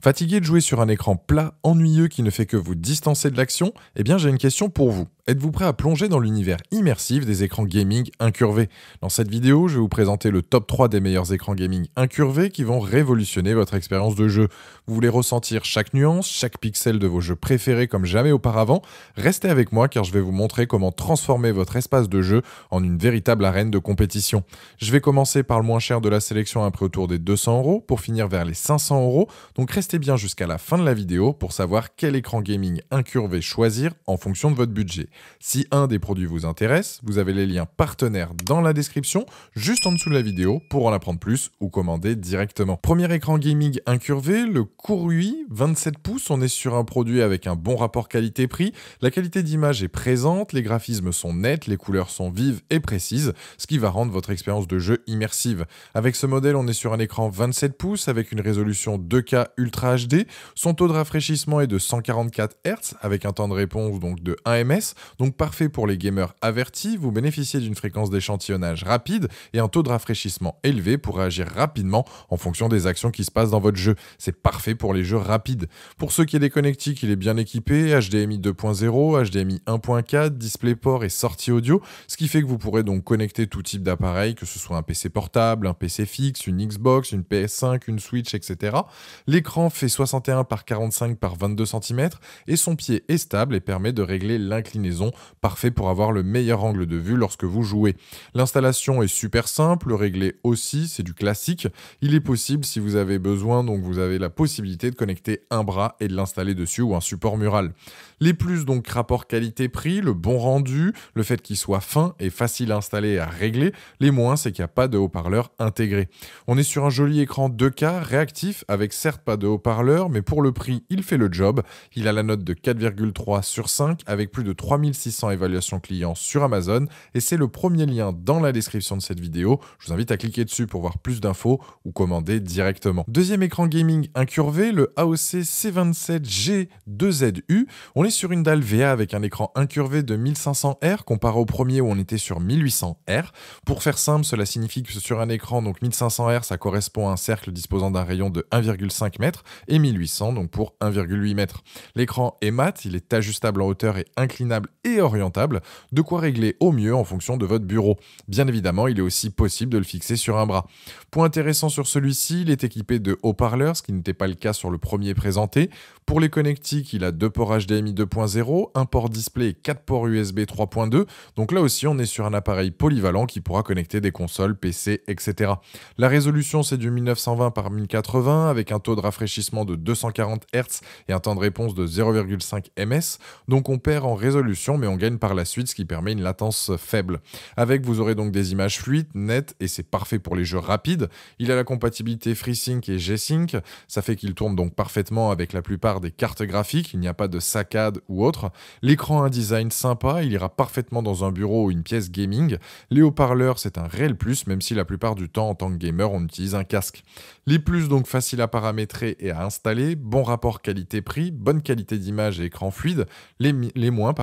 Fatigué de jouer sur un écran plat, ennuyeux qui ne fait que vous distancer de l'action? Eh bien j'ai une question pour vous. Êtes-vous prêt à plonger dans l'univers immersif des écrans gaming incurvés? Dans cette vidéo, je vais vous présenter le top 3 des meilleurs écrans gaming incurvés qui vont révolutionner votre expérience de jeu. Vous voulez ressentir chaque nuance, chaque pixel de vos jeux préférés comme jamais auparavant? Restez avec moi car je vais vous montrer comment transformer votre espace de jeu en une véritable arène de compétition. Je vais commencer par le moins cher de la sélection à un prix autour des 200 € pour finir vers les 500 €. Donc restez bien jusqu'à la fin de la vidéo pour savoir quel écran gaming incurvé choisir en fonction de votre budget. Si un des produits vous intéresse, vous avez les liens partenaires dans la description, juste en dessous de la vidéo pour en apprendre plus ou commander directement. Premier écran gaming incurvé, le Kurui 27 pouces. On est sur un produit avec un bon rapport qualité-prix. La qualité d'image est présente, les graphismes sont nets, les couleurs sont vives et précises, ce qui va rendre votre expérience de jeu immersive. Avec ce modèle, on est sur un écran 27 pouces avec une résolution 2K Ultra HD. Son taux de rafraîchissement est de 144 Hz avec un temps de réponse donc de 1 ms. Donc parfait pour les gamers avertis, vous bénéficiez d'une fréquence d'échantillonnage rapide et un taux de rafraîchissement élevé pour réagir rapidement en fonction des actions qui se passent dans votre jeu. C'est parfait pour les jeux rapides. Pour ceux qui est déconnectés, il est bien équipé, HDMI 2.0, HDMI 1.4, DisplayPort et sortie audio, ce qui fait que vous pourrez donc connecter tout type d'appareil, que ce soit un PC portable, un PC fixe, une Xbox, une PS5, une Switch, etc. L'écran fait 61 par 45 par 22 cm et son pied est stable et permet de régler l'inclinaison, parfait pour avoir le meilleur angle de vue lorsque vous jouez. L'installation est super simple, le régler aussi, c'est du classique. Il est possible si vous avez besoin, donc vous avez la possibilité de connecter un bras et de l'installer dessus ou un support mural. Les plus donc rapport qualité-prix, le bon rendu, le fait qu'il soit fin et facile à installer et à régler. Les moins, c'est qu'il n'y a pas de haut-parleur intégré. On est sur un joli écran 2K réactif avec certes pas de haut-parleur, mais pour le prix, il fait le job. Il a la note de 4,3 sur 5 avec plus de 3600 évaluations clients sur Amazon et c'est le premier lien dans la description de cette vidéo. Je vous invite à cliquer dessus pour voir plus d'infos ou commander directement. Deuxième écran gaming incurvé, le AOC C27G2ZU. On est sur une dalle VA avec un écran incurvé de 1500R comparé au premier où on était sur 1800R. Pour faire simple, cela signifie que sur un écran donc 1500R, ça correspond à un cercle disposant d'un rayon de 1,5 m et 1800 donc pour 1,8 m. L'écran est mat, il est ajustable en hauteur et inclinable et orientable, de quoi régler au mieux en fonction de votre bureau. Bien évidemment, il est aussi possible de le fixer sur un bras. Point intéressant sur celui-ci, il est équipé de haut-parleurs, ce qui n'était pas le cas sur le premier présenté. Pour les connectiques, il a 2 ports HDMI 2.0, un port display et 4 ports USB 3.2. Donc là aussi, on est sur un appareil polyvalent qui pourra connecter des consoles, PC, etc. La résolution, c'est du 1920 par 1080 avec un taux de rafraîchissement de 240 Hz et un temps de réponse de 0,5 ms. Donc on perd en résolution, mais on gagne par la suite, ce qui permet une latence faible. Avec, vous aurez donc des images fluides, nettes, et c'est parfait pour les jeux rapides. Il a la compatibilité FreeSync et G-Sync, ça fait qu'il tourne donc parfaitement avec la plupart des cartes graphiques, il n'y a pas de saccade ou autre. L'écran a un design sympa, il ira parfaitement dans un bureau ou une pièce gaming. Les haut-parleurs, c'est un réel plus, même si la plupart du temps, en tant que gamer, on utilise un casque. Les plus, donc faciles à paramétrer et à installer, bon rapport qualité-prix, bonne qualité d'image et écran fluide. Les moins,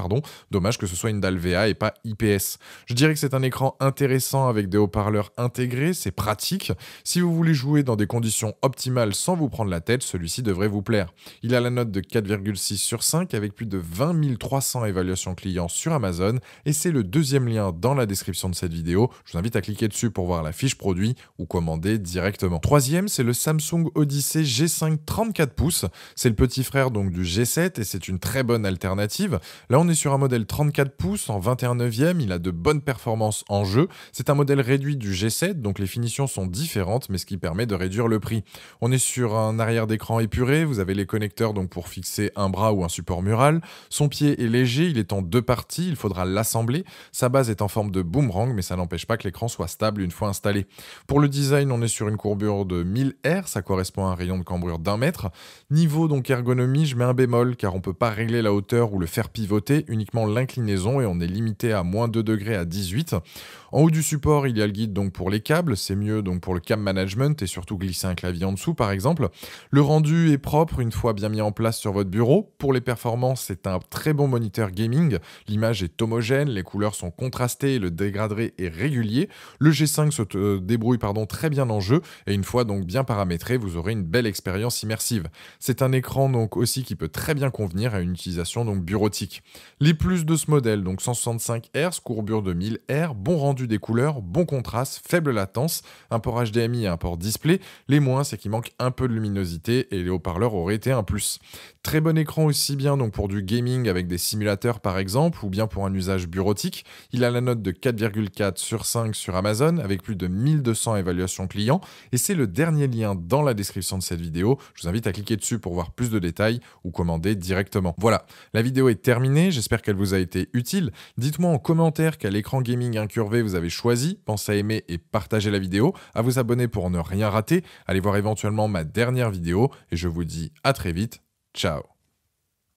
dommage que ce soit une dalle VA et pas IPS. Je dirais que c'est un écran intéressant avec des haut-parleurs intégrés, c'est pratique. Si vous voulez jouer dans des conditions optimales sans vous prendre la tête, celui-ci devrait vous plaire. Il a la note de 4,6 sur 5 avec plus de 20 300 évaluations clients sur Amazon et c'est le deuxième lien dans la description de cette vidéo. Je vous invite à cliquer dessus pour voir la fiche produit ou commander directement. Troisième, c'est le Samsung Odyssey G5 34 pouces. C'est le petit frère donc du G7 et c'est une très bonne alternative. Là, on est sur un modèle 34 pouces en 21/9e. Il a de bonnes performances en jeu. C'est un modèle réduit du G7, donc les finitions sont différentes, mais ce qui permet de réduire le prix. On est sur un arrière d'écran épuré. Vous avez les connecteurs donc pour fixer un bras ou un support mural. Son pied est léger, il est en 2 parties. Il faudra l'assembler. Sa base est en forme de boomerang, mais ça n'empêche pas que l'écran soit stable une fois installé. Pour le design, on est sur une courbure de 1000 R. Ça correspond à un rayon de cambrure d'1 mètre. Niveau donc ergonomie, je mets un bémol car on peut pas régler la hauteur ou le faire pivoter, uniquement l'inclinaison et on est limité à -2 degrés à 18. En haut du support, il y a le guide donc pour les câbles, c'est mieux donc pour le cam management et surtout glisser un clavier en dessous par exemple. Le rendu est propre une fois bien mis en place sur votre bureau. Pour les performances, c'est un très bon moniteur gaming. L'image est homogène, les couleurs sont contrastées et le dégradé est régulier. Le G5 se débrouille très bien en jeu et une fois donc bien paramétré, vous aurez une belle expérience immersive. C'est un écran donc aussi qui peut très bien convenir à une utilisation donc bureautique. Les plus de ce modèle, donc 165 Hz, courbure de 1000 Hz, bon rendu des couleurs, bon contraste, faible latence, un port HDMI et un port display. Les moins, c'est qu'il manque un peu de luminosité et les haut-parleurs auraient été un plus. Très bon écran aussi bien donc pour du gaming avec des simulateurs par exemple ou bien pour un usage bureautique. Il a la note de 4,4 sur 5 sur Amazon avec plus de 1200 évaluations clients et c'est le dernier lien dans la description de cette vidéo. Je vous invite à cliquer dessus pour voir plus de détails ou commander directement. Voilà, la vidéo est terminée, j'espère qu'elle vous a été utile. Dites-moi en commentaire quel écran gaming incurvé vous avez choisi. Pensez à aimer et partager la vidéo, à vous abonner pour ne rien rater. Allez voir éventuellement ma dernière vidéo et je vous dis à très vite. Ciao.